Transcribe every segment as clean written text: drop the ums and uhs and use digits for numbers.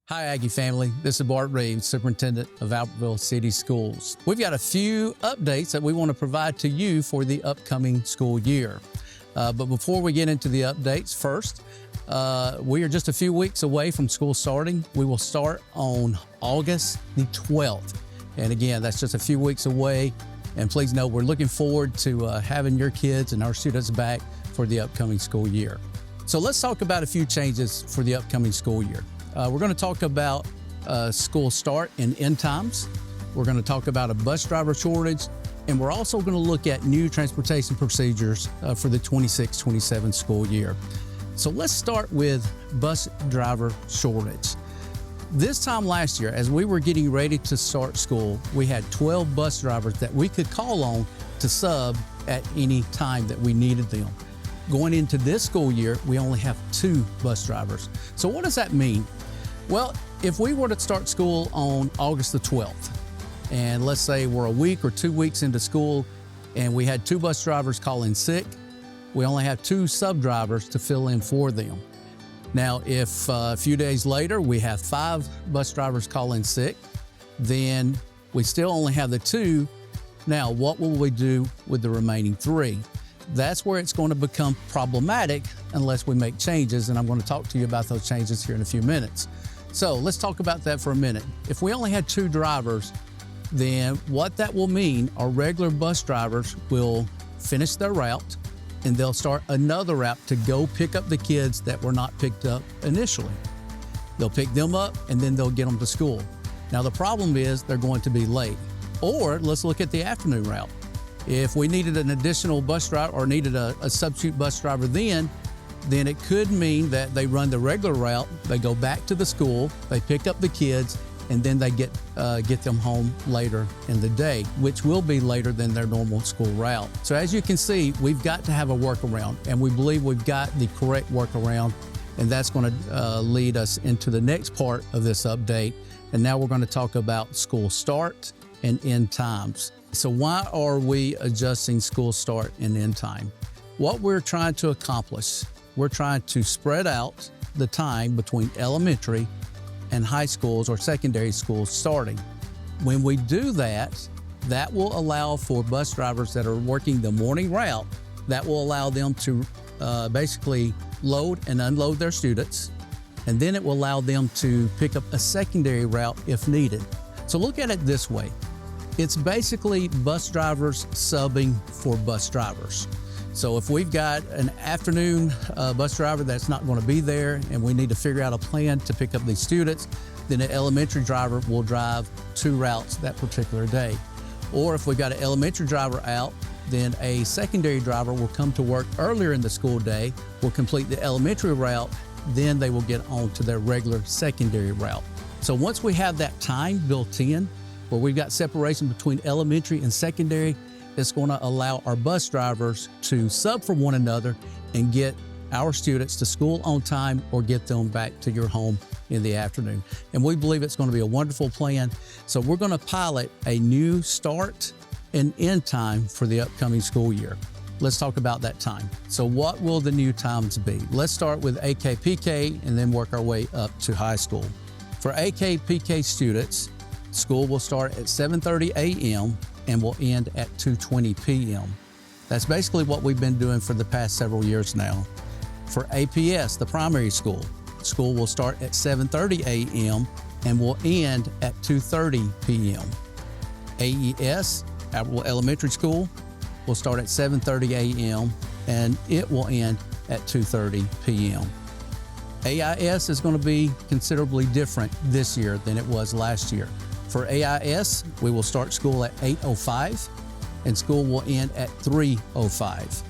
Hi, Aggie family. This is Bart Reeves, Superintendent of Albertville City Schools. We've got a few updates that we want to provide to you for the upcoming school year. But before we get into the updates, first, we are just a few weeks away from school starting. We will start on August the 12th. And again, that's just a few weeks away. And please know we're looking forward to having your kids and our students back for the upcoming school year. So let's talk about a few changes for the upcoming school year. We're going to talk about school start and end times. We're going to talk about a bus driver shortage, and we're also going to look at new transportation procedures for the 26-27 school year. So let's start with bus driver shortage. This time last year, as we were getting ready to start school, we had 12 bus drivers that we could call on to sub at any time that we needed them. Going into this school year, we only have 2 bus drivers. So what does that mean? Well, if we were to start school on August the 12th, and let's say we're a week or 2 weeks into school, and we had 2 bus drivers call in sick, we only have 2 sub drivers to fill in for them. Now, if a few days later we have 5 bus drivers call in sick, then we still only have the 2. Now, what will we do with the remaining 3? That's where it's going to become problematic unless we make changes, and I'm going to talk to you about those changes here in a few minutes. So let's talk about that for a minute. If we only had 2 drivers, then what that will mean, our regular bus drivers will finish their route and they'll start another route to go pick up the kids that were not picked up initially. They'll pick them up and then they'll get them to school. Now the problem is they're going to be late. Or let's look at the afternoon route. If we needed an additional bus driver or needed a substitute bus driver then it could mean that they run the regular route, they go back to the school, they pick up the kids, and then they get them home later in the day, which will be later than their normal school route. So as you can see, we've got to have a workaround, and we believe we've got the correct workaround, and that's going to lead us into the next part of this update. And now we're going to talk about school start and end times. So why are we adjusting school start and end time? What we're trying to accomplish, we're trying to spread out the time between elementary and high schools or secondary schools starting. When we do that, that will allow for bus drivers that are working the morning route, that will allow them to basically load and unload their students, and then it will allow them to pick up a secondary route if needed. So look at it this way. It's basically bus drivers subbing for bus drivers. So if we've got an afternoon bus driver that's not going to be there and we need to figure out a plan to pick up these students, then an elementary driver will drive 2 routes that particular day. Or if we've got an elementary driver out, then a secondary driver will come to work earlier in the school day, will complete the elementary route, then they will get on to their regular secondary route. So once we have that time built in, where we've got separation between elementary and secondary, it's going to allow our bus drivers to sub for one another and get our students to school on time or get them back to your home in the afternoon. And we believe it's going to be a wonderful plan. So we're going to pilot a new start and end time for the upcoming school year. Let's talk about that time. So what will the new times be? Let's start with AKPK and then work our way up to high school. For AKPK students, school will start at 7:30 a.m. and will end at 2:20 p.m. That's basically what we've been doing for the past several years now. For APS, the primary school will start at 7:30 a.m. and will end at 2:30 p.m. AES, Albertville Elementary School, will start at 7:30 a.m. and it will end at 2:30 p.m. AIS is going to be considerably different this year than it was last year. For AIS, we will start school at 8:05 and school will end at 3:05.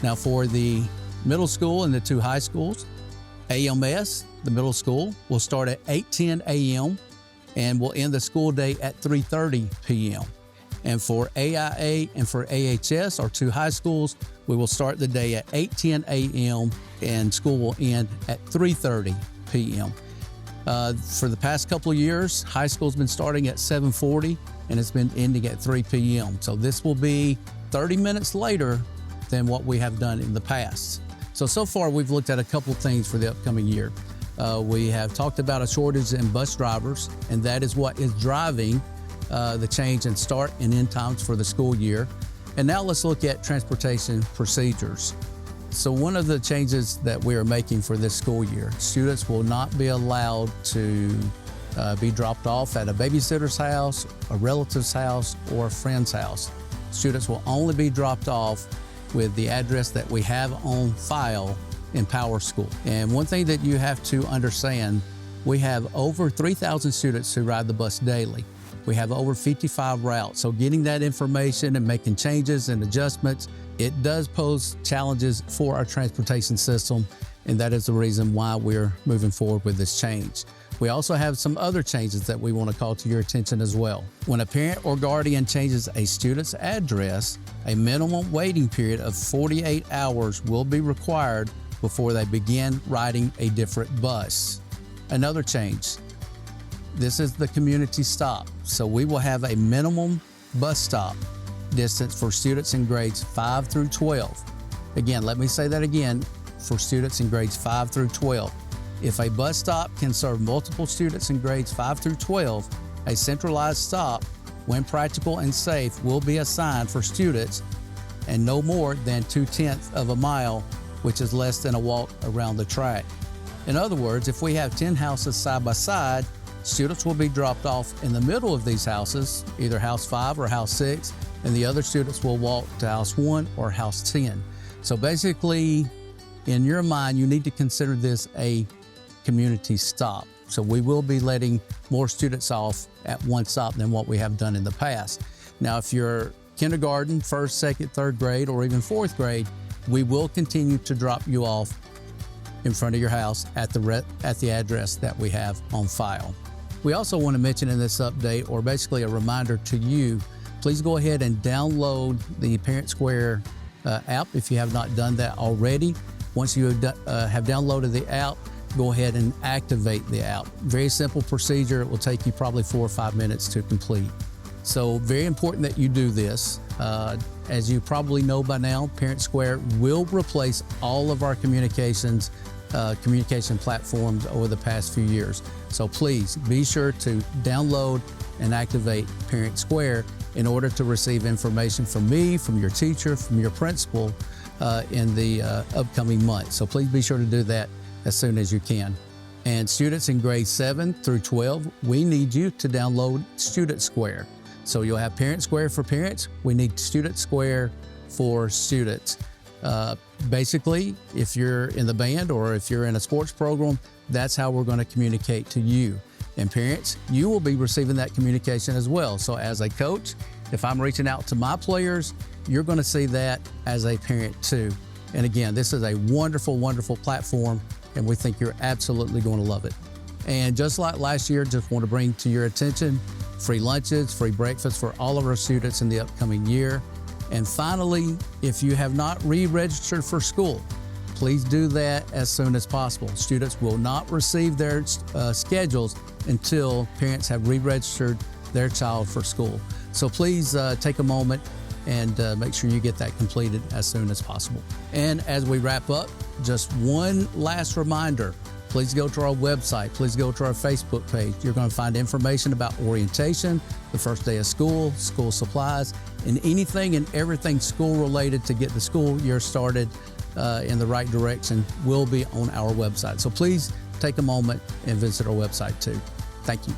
Now for the middle school and the 2 high schools, AMS, the middle school, will start at 8:10 a.m. and will end the school day at 3:30 p.m. And for AIA and for AHS, our 2 high schools, we will start the day at 8:10 a.m. and school will end at 3:30 p.m. For the past couple of years, high school's been starting at 7:40 and it's been ending at 3 p.m. So this will be 30 minutes later than what we have done in the past. So far we've looked at a couple things for the upcoming year. We have talked about a shortage in bus drivers, and that is what is driving the change in start and end times for the school year. And now let's look at transportation procedures. So one of the changes that we are making for this school year, students will not be allowed to be dropped off at a babysitter's house, a relative's house, or a friend's house. Students will only be dropped off with the address that we have on file in PowerSchool. And one thing that you have to understand, we have over 3,000 students who ride the bus daily. We have over 55 routes. So getting that information and making changes and adjustments, it does pose challenges for our transportation system. And that is the reason why we're moving forward with this change. We also have some other changes that we want to call to your attention as well. When a parent or guardian changes a student's address, a minimum waiting period of 48 hours will be required before they begin riding a different bus. Another change, this is the community stop. So we will have a minimum bus stop distance for students in grades 5 through 12. Again, let me say that again, for students in grades 5 through 12. If a bus stop can serve multiple students in grades 5 through 12, a centralized stop, when practical and safe, will be assigned for students and no more than 2/10 of a mile, which is less than a walk around the track. In other words, if we have 10 houses side by side, students will be dropped off in the middle of these houses, either house 5 or house 6, and the other students will walk to house 1 or house 10. So basically, in your mind, you need to consider this a community stop. So we will be letting more students off at one stop than what we have done in the past. Now, if you're kindergarten, 1st, 2nd, 3rd grade, or even 4th grade, we will continue to drop you off in front of your house at the address that we have on file. We also want to mention in this update, or basically a reminder to you, please go ahead and download the ParentSquare app if you have not done that already. Once you have downloaded the app, go ahead and activate the app. Very simple procedure. It will take you probably 4 or 5 minutes to complete. So very important that you do this. As you probably know by now, ParentSquare will replace all of our communication platforms over the past few years. So please be sure to download and activate ParentSquare in order to receive information from me, from your teacher, from your principal in the upcoming months. So please be sure to do that as soon as you can. And students in grades 7 through 12, we need you to download StudentSquare. So you'll have ParentSquare for parents. We need StudentSquare for students. Basically, if you're in the band or if you're in a sports program, that's how we're going to communicate to you. And parents, you will be receiving that communication as well. So as a coach, if I'm reaching out to my players, you're going to see that as a parent too. And again, this is a wonderful, wonderful platform, and we think you're absolutely going to love it. And just like last year, just want to bring to your attention free lunches, free breakfast for all of our students in the upcoming year. And finally, if you have not re-registered for school, please do that as soon as possible. Students will not receive their schedules until parents have re-registered their child for school. So please take a moment and make sure you get that completed as soon as possible. And as we wrap up, just one last reminder, please go to our website, please go to our Facebook page. You're going to find information about orientation, the first day of school, school supplies, and anything and everything school related to get the school year started in the right direction will be on our website. So please take a moment and visit our website too. Thank you.